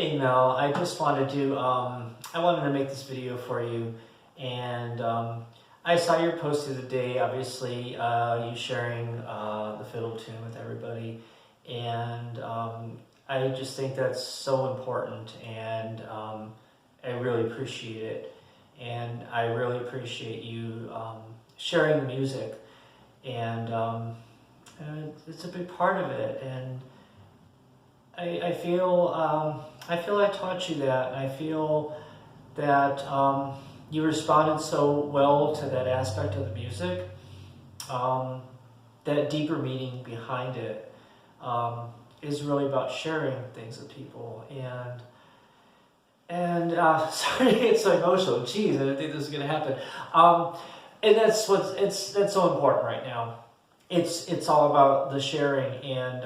Hey Mel, I just wanted to, I wanted to make this video for you, and I saw your post the other day, obviously you sharing the fiddle tune with everybody, and I just think that's so important, and I really appreciate it, and I really appreciate you sharing the music, and it's a big part of it, and I feel I taught you that, and I feel that you responded so well to that aspect of the music, that deeper meaning behind it is really about sharing things with people, and sorry to get so emotional. Geez, I didn't think this was going to happen, and that's so important right now. It's all about the sharing, and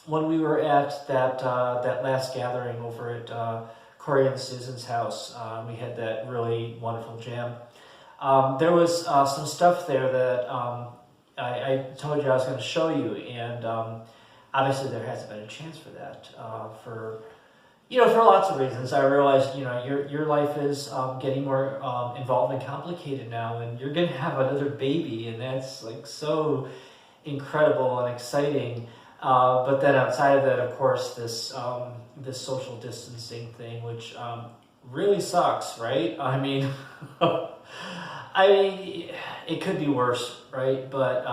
when we were at that last gathering over at Corey and Susan's house, we had that really wonderful jam. There was some stuff there that I told you I was going to show you, and obviously there hasn't been a chance for that for lots of reasons. I realized your life is getting more involved and complicated now, and you're going to have another baby, and that's like so incredible and exciting. But then outside of that, of course, this social distancing thing, which really sucks, right? I mean, it could be worse, right? But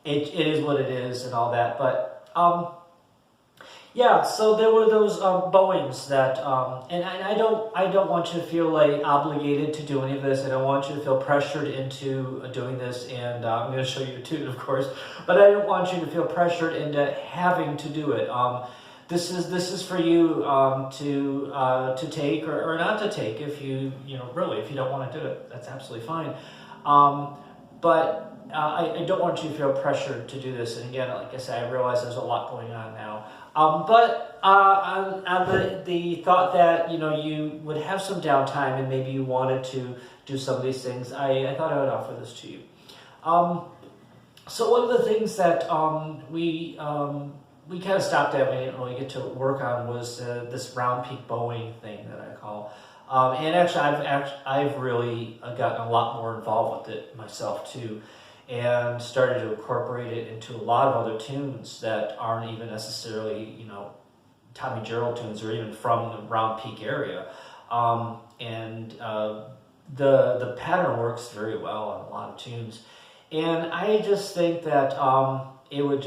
it is what it is and all that. But yeah, so there were those Boeings that, and I don't want you to feel like obligated to do any of this. I don't want you to feel pressured into doing this, and I'm going to show you a tune, of course. But I don't want you to feel pressured into having to do it. This is for you to take or not to take. If really, if you don't want to do it, that's absolutely fine. But I don't want you to feel pressured to do this. And again, like I said, I realize there's a lot going on now. But on the thought that you would have some downtime and maybe you wanted to do some of these things, I thought I would offer this to you. So one of the things that we kind of stopped at, we didn't really get to work on, was this round peak bowing thing that I call. And actually, I've really gotten a lot more involved with it myself too, and started to incorporate it into a lot of other tunes that aren't even necessarily, Tommy Gerald tunes or even from the Round Peak area. And the pattern works very well on a lot of tunes. And I just think that it would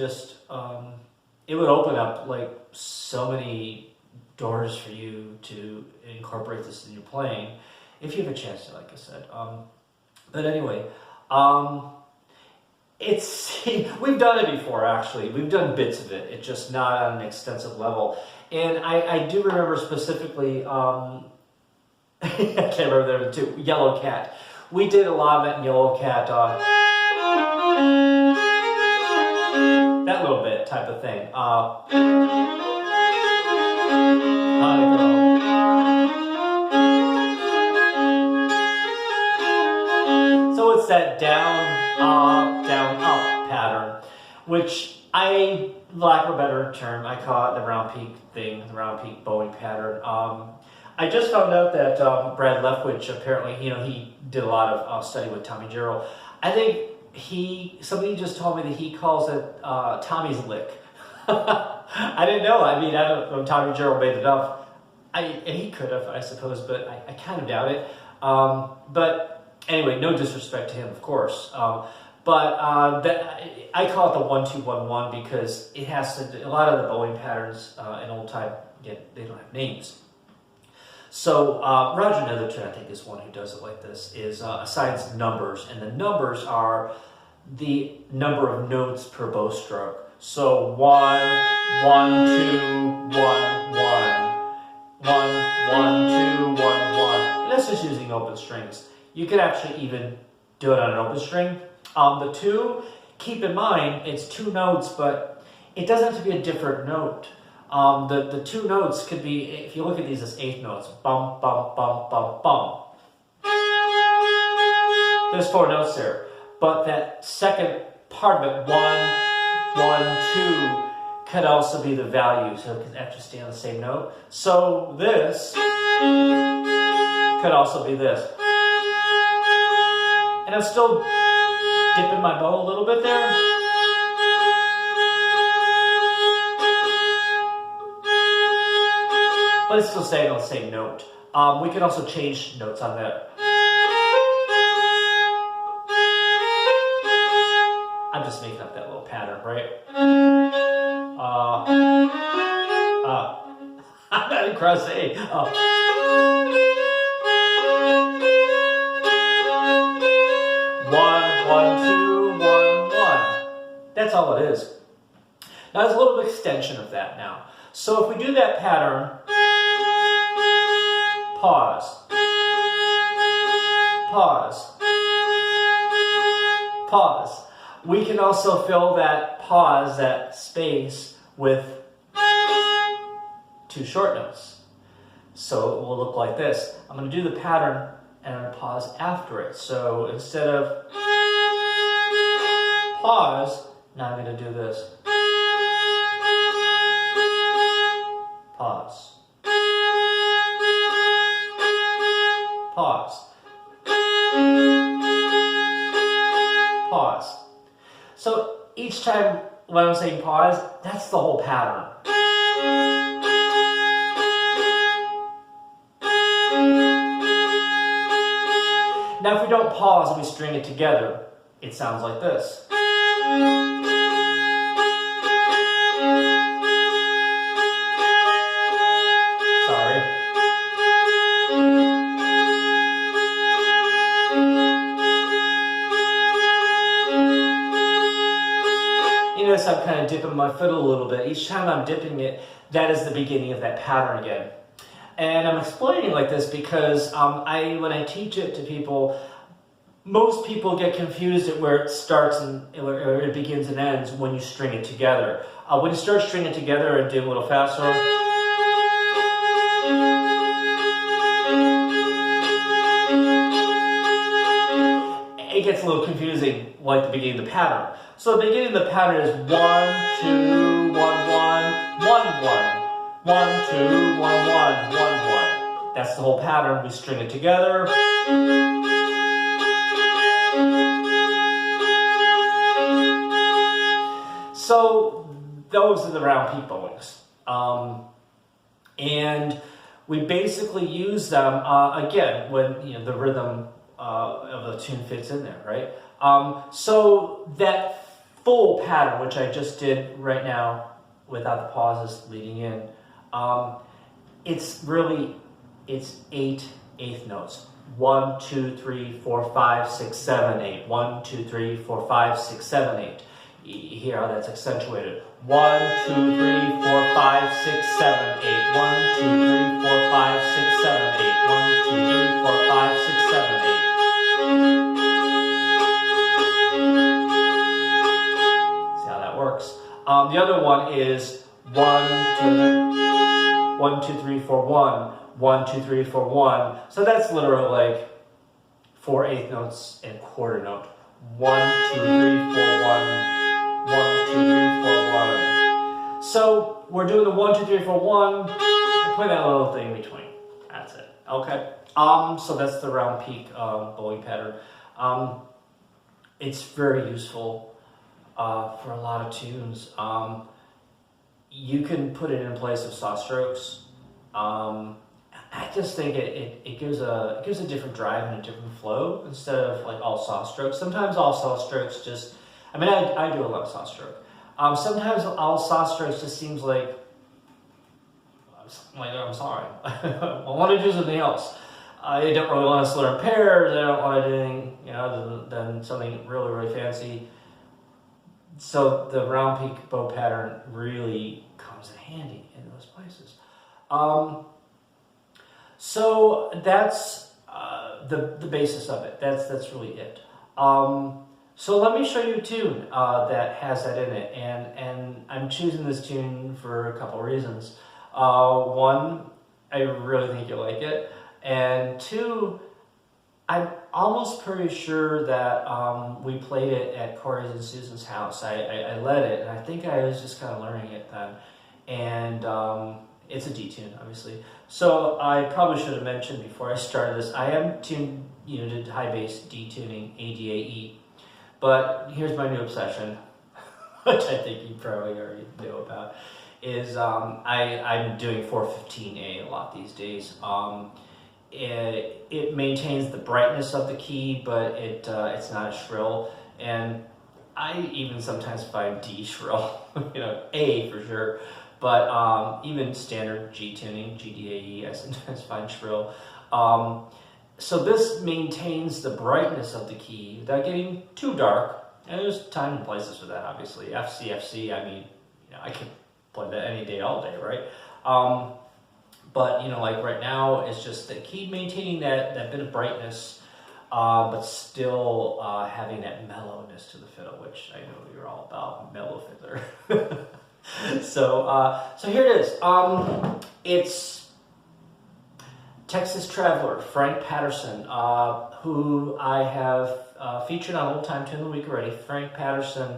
open up like so many doors for you to incorporate this in your playing, if you have a chance to, like I said. But anyway, we've done it before, actually. We've done bits of it. It's just not on an extensive level. And I do remember specifically, I can't remember the two, Yellow Cat. We did a lot of it in Yellow Cat, that little bit type of thing. So it's that down, up pattern, which I, lack of a better term, I call it the round peak thing, the round peak bowing pattern. I just found out that Brad Leftwich, apparently, he did a lot of study with Tommy Gerald. I think somebody just told me that he calls it Tommy's lick. I didn't know. I mean, I don't know if Tommy Gerald made it up. He could have, I suppose, but I kind of doubt it. But anyway, no disrespect to him, of course. But I call it the 1-2-1-1 because it has to. A lot of the bowing patterns in old time, they don't have names. So Roger Netherton, I think, is one who does it like this. Assigns numbers, and the numbers are the number of notes per bow stroke. So 1, 1, 2, 1, 1, 1, 1, 2, 1, 1. And that's just using open strings. You could actually even do it on an open string. The 2, keep in mind, it's 2 notes, but it doesn't have to be a different note. The 2 notes could be, if you look at these as 8th notes, bum, bum, bum, bum, bum. There's 4 notes there. But that second part of it, 1, 1, 2, could also be the value, so it can actually stay on the same note. So this could also be this. And I'm still dipping my bow a little bit there. But it's still staying on the same note. We can also change notes on that. I'm just making up that little pattern, right? I'm not in cross A. One, two, one. That's all it is. Now there's a little extension of that now. So if we do that pattern, pause, pause, pause. We can also fill that pause, that space, with 2 short notes. So it will look like this. I'm going to do the pattern and I'm going to pause after it. So instead of pause, now I'm going to do this. Pause. Pause. Pause. So each time when I'm saying pause, that's the whole pattern. Now if we don't pause and we string it together, it sounds like this. Sorry. You notice I'm kind of dipping my foot a little bit. Each time I'm dipping it, that is the beginning of that pattern again. And I'm explaining like this because when I teach it to people, most people get confused at where it starts and where it begins and ends when you string it together. When you start stringing it together and do a little faster, it gets a little confusing, like the beginning of the pattern. So the beginning of the pattern is 1, 2, 1, 1, 1, 1. 1, 2, 1, 1, 1, 1. That's the whole pattern. We string it together. So those are the round peak bowings. And we basically use them, again, when the rhythm of the tune fits in there, right? So that full pattern, which I just did right now without the pauses leading in, it's 8 eighth notes. 1, 2, 3, 4, 5, 6, 7, 8. 1, 2, 3, 4, 5, 6, 7, 8. You hear how that's accentuated. 1, 2, 3, 4, 5, 6, 7, 8. 1, 2, 3, 4, 5, 6, 7, 8. 1, 2, 3, 4, 5, 6, 7, 8. See how that works. The other one is 1, 2, 3, 4, 1. 1, 2, 3, 4, 1. So that's literally like 4 eighth notes and quarter note. 1, 2, 3, 4, 1. 1, 2, 3, 4, 1. So we're doing the 1, 2, 3, 4, 1. And put that little thing in between. That's it. Okay. So that's the round peak bowing pattern. It's very useful for a lot of tunes. You can put it in place of saw strokes. I just think it gives a different drive and a different flow instead of like all saw strokes. Sometimes all saw strokes just, I do a lot of saw stroke. Sometimes all saw strokes just seems like I'm sorry, I want to do something else. I don't really want to learn pairs. I don't want to do anything other than something really, really fancy. So the round peak bow pattern really comes in handy in those places. So that's the basis of it. That's really it. So let me show you a tune that has that in it, and I'm choosing this tune for a couple reasons. One, I really think you'll like it, and two, I'm almost pretty sure that we played it at Corey's and Susan's house. I led it, and I think I was just kind of learning it then. And it's a D-tune, obviously. So I probably should have mentioned before I started this, I am tuned, to high bass D-tuning, ADAE. But here's my new obsession, which I think you probably already know about, is I'm doing 415A a lot these days. It maintains the brightness of the key, but it's not shrill, and I even sometimes find D shrill, A for sure, but even standard G tuning, GDAE, I sometimes find shrill. So this maintains the brightness of the key without getting too dark, and there's time and places for that, obviously. FC, I mean, I could play that any day, all day, right? But like right now, it's just the key maintaining that bit of brightness, but still having that mellowness to the fiddle, which I know you're all about, mellow fiddler. So here it is. It's Texas Traveler, Frank Patterson, who I have featured on Old Time Tune of the Week already. Frank Patterson,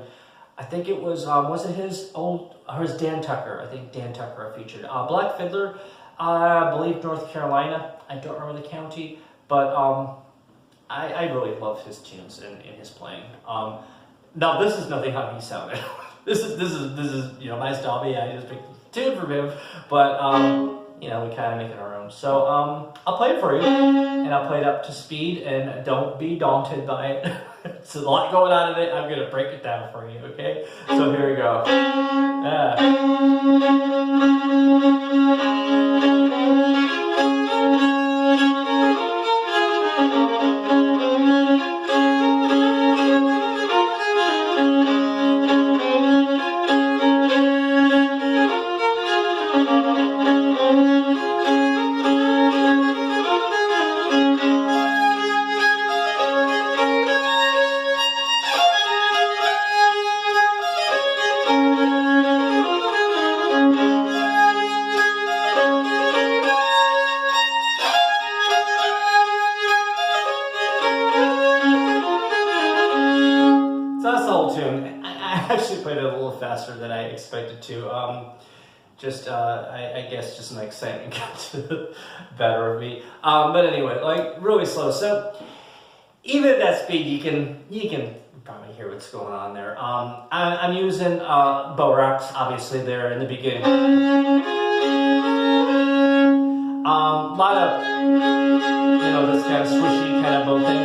I think it was it his old, or his Dan Tucker? I think Dan Tucker I featured. Black Fiddler. I believe North Carolina. I don't remember the county, but I really love his tunes and his playing. Now this is nothing how he sounded. this is my style. Yeah, I just picked the tune from him, but we kind of make it our own. So I'll play it for you, and I'll play it up to speed. And don't be daunted by it. It's a lot going on in it. I'm gonna break it down for you. Okay? So here we go. Faster than I expected to. I guess just my excitement got to the better of me. But anyway, like really slow. So even at that speed, you can probably hear what's going on there. I'm using bow rocks, obviously there in the beginning. A lot of this kind of swishy kind of bow thing.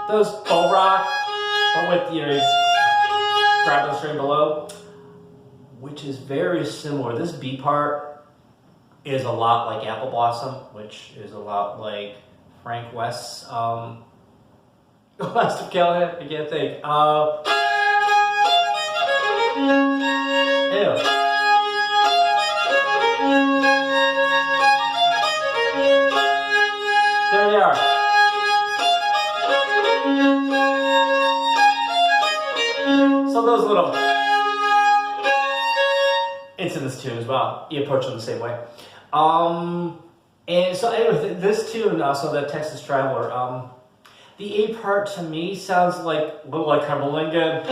Those bow rock, but with grab the string below, which is very similar. This B part is a lot like Apple Blossom, which is a lot like Frank West's Last of Callahan. I can't think. Ew. There they are. So those little, it's in this tune as well. You approach them the same way. And so anyway, this tune, so the Texas Traveler, the A part to me sounds a little like Cumberlinga.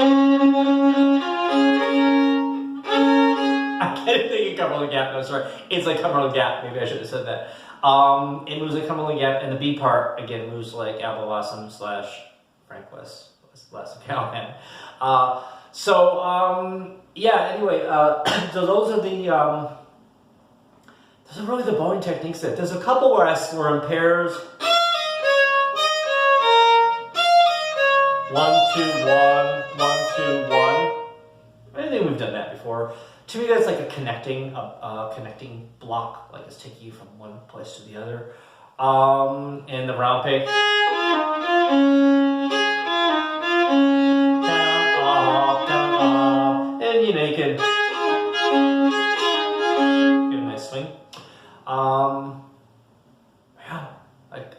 I can't think of Cumberland Gap, no, sorry. It's like Cumberland Gap, maybe I should have said that. It moves like Cumberland Gap, and the B part, again, moves like Apple Blossom / Frank West, Last of Callahan. Anyway, so those are really the bowing techniques. There's a couple where we're in pairs. 1, 2, 1, 1, 2, 1. I think we've done that before. To me, that's like a connecting block, like it's taking you from one place to the other. And the round pick. Down, up, and you can get a nice swing.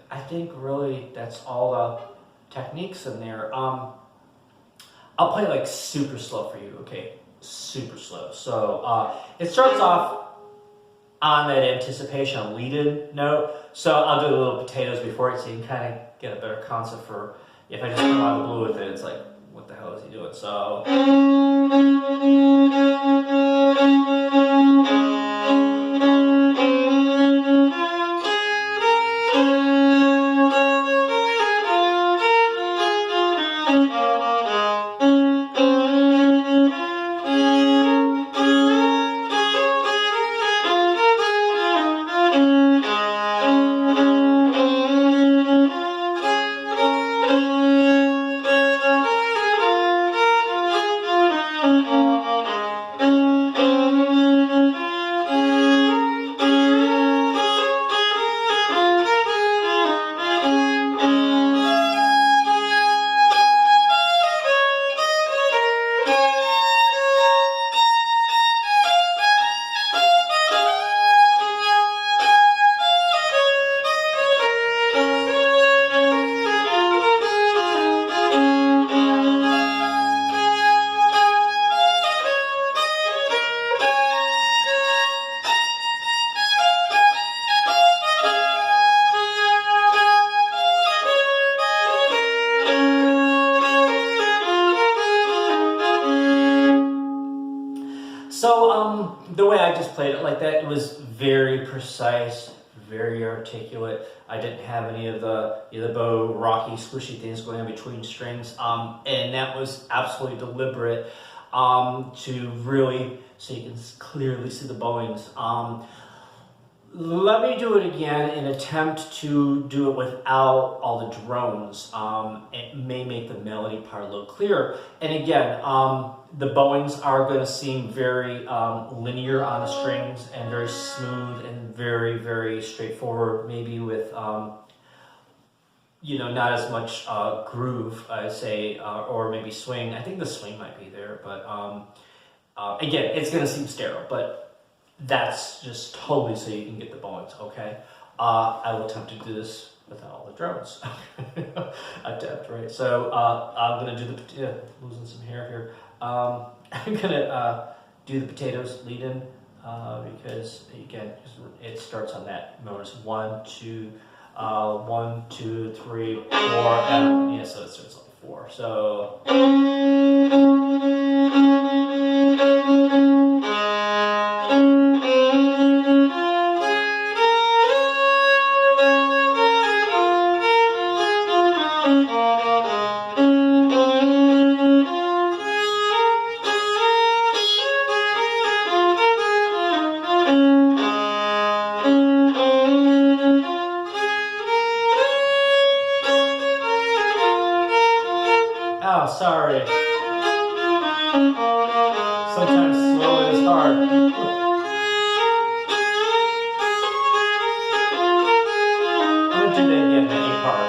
I think really that's all the techniques in there. I'll play like super slow for you, okay? Super slow. So it starts off on that anticipation lead-in note. So I'll do a little potatoes before it so you can kind of get a better concept for if I just come out of the blue with it, it's like, what the hell is he doing? So. So the way I just played it like that, it was very precise, very articulate. I didn't have any of the bow, rocky, squishy things going on between strings, and that was absolutely deliberate to really, so you can clearly see the bowings. Let me do it again and attempt to do it without all the drones. It may make the melody part a little clearer. And again, the bowings are going to seem very linear on the strings and very smooth and very, very straightforward, maybe with, you know, not as much groove, I say, or maybe swing. I think the swing might be there, but again, it's going to seem sterile, but that's just totally so you can get the bowings, okay? I will attempt to do this without all the drones. Attempt, right? So I'm gonna do the, losing some hair here. I'm gonna do the potatoes lead in because again, it starts on that notice 1, 2, 1, 2, 3, 4, and yeah, so it starts like 4. So. Oh, sorry. Sometimes slow is hard. I'm gonna do that again, the A part.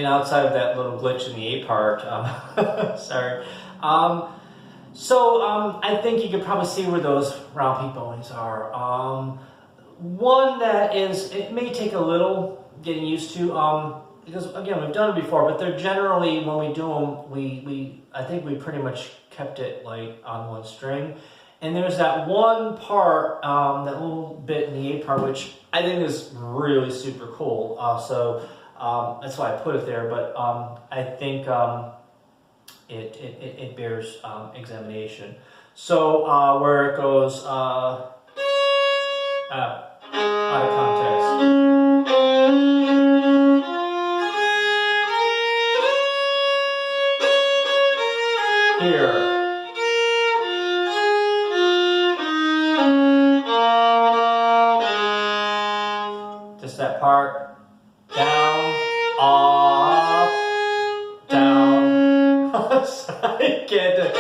Outside of that little glitch in the A part, sorry. I think you could probably see where those round peak bowings are. One that is, it may take a little getting used to, because again, we've done it before, but they're generally, when we do them, I think we pretty much kept it like on one string. And there's that one part, that little bit in the A part, which I think is really super cool. That's why I put it there, but I think it bears examination. So where it goes, out of context. Here. Just that part. Down, up, down. I can't do it.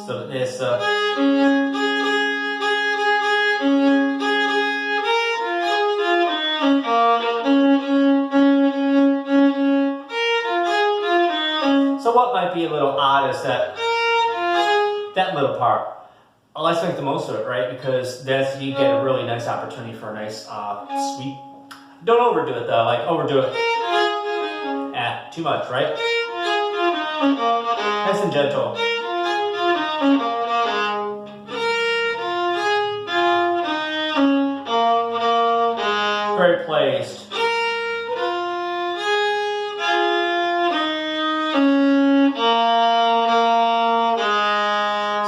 So it's so what might be a little odd is that little part. Let's make the most of it, right? Because that's you get a really nice opportunity for a nice sweep. Don't overdo it though. Like overdo it, too much, right? Nice and gentle. Very placed.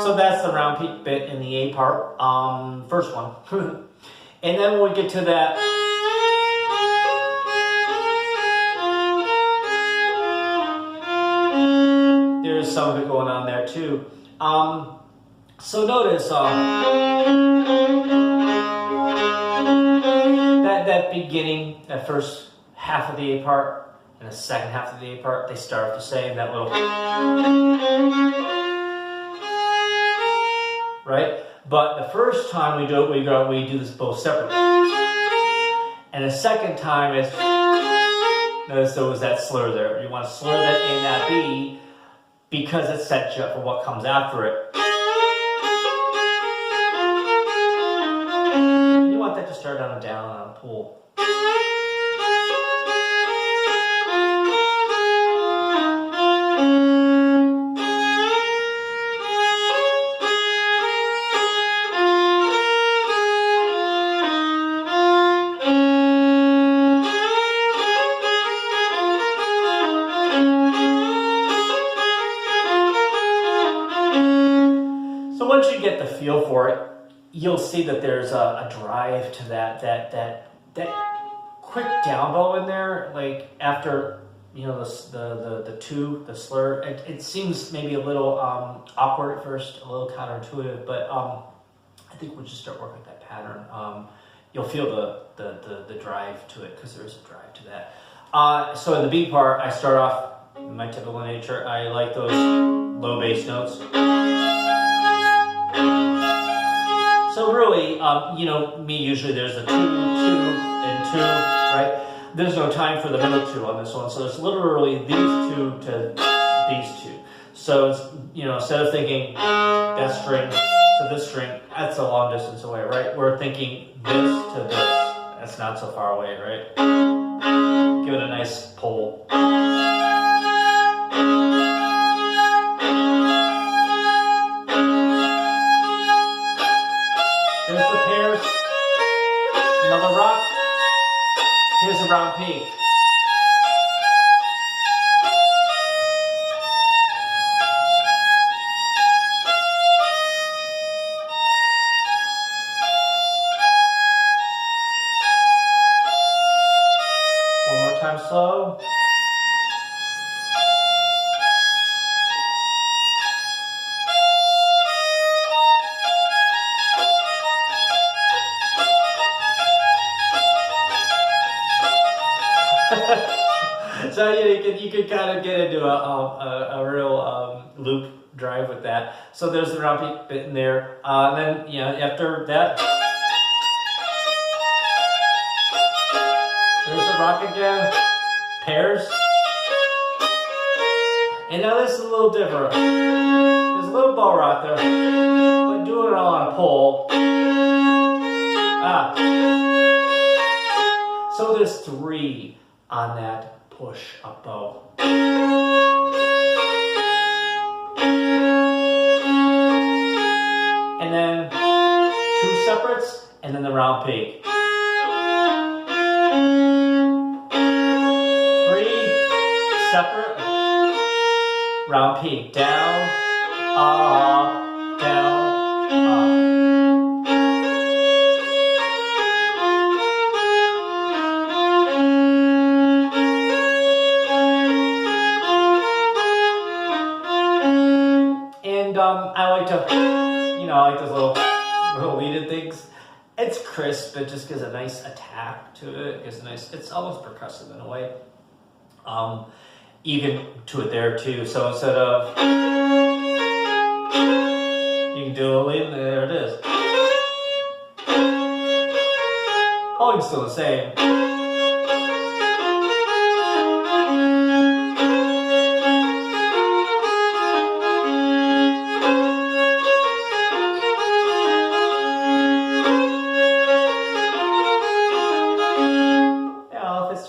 So that's the round peak bit in the A part, first one. And then when we get to that, there's some of it going on there too. So notice that beginning, that first half of the A part and the second half of the A part, they start off the same, that little, right? But the first time we do it, we do this both separately. And the second time is, notice there was that slur there. You want to slur that A and that B because it sets you up for what comes after it. And you want that to start on a down and on a pull. Once you get the feel for it, you'll see that there's a drive to that quick down bow in there. Like after the two, the slur, it seems maybe a little awkward at first, a little counterintuitive, but I think we'll just start working with that pattern. You'll feel the drive to it because there is a drive to that. So in the B part, I start off in my typical nature. I like those low bass notes. So really, me usually there's a 2, 2, and 2, right? There's no time for the middle 2 on this one, so it's literally these 2 to these 2. So it's, instead of thinking that string to this string, that's a long distance away, right? We're thinking this to this. That's not so far away, right? Give it a nice pull. There's the pairs, another rock, here's a round peak. One more time slow. So you could kind of get into a real loop drive with that. So there's the round peak bit in there. Then after that, there's the rock again, pairs. And now this is a little different. There's a little bow rock there, but doing it all on a pull. So there's 3 on that push up bow. And then 2 separates, and then the round peak. 3, round peak, down, up, down, up. And I like to, I like those little leaded things. It's crisp, it just gives a nice attack to it. It gives a nice, it's almost percussive in a way. You can do it there too. So instead of, you can do a lead, there it is. Volume's still the same.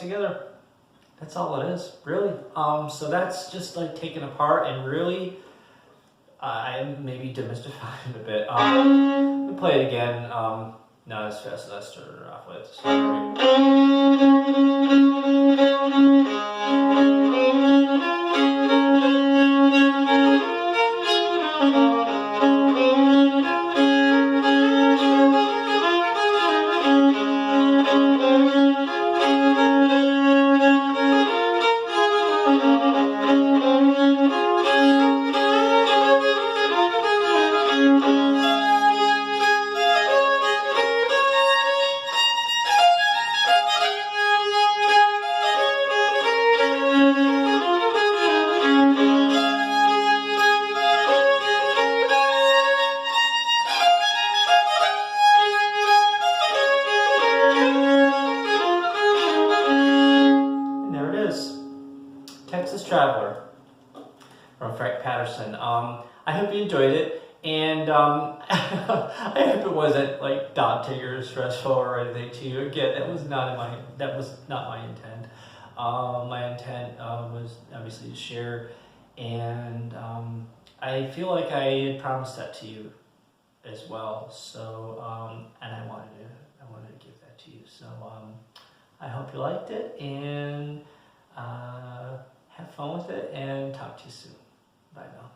Together. That's all it is, really. So that's just like taken apart and really, I'm maybe demystifying it a bit. We'll play it again, not as fast as I started off with. Texas Traveler from Frank Patterson. I hope you enjoyed it, and I hope it wasn't like daunting or stressful or anything to you. Again, that was not my intent. My intent was obviously to share, and I feel like I had promised that to you as well. So, and I wanted to give that to you. So, I hope you liked it, and have fun with it, and talk to you soon. Bye now.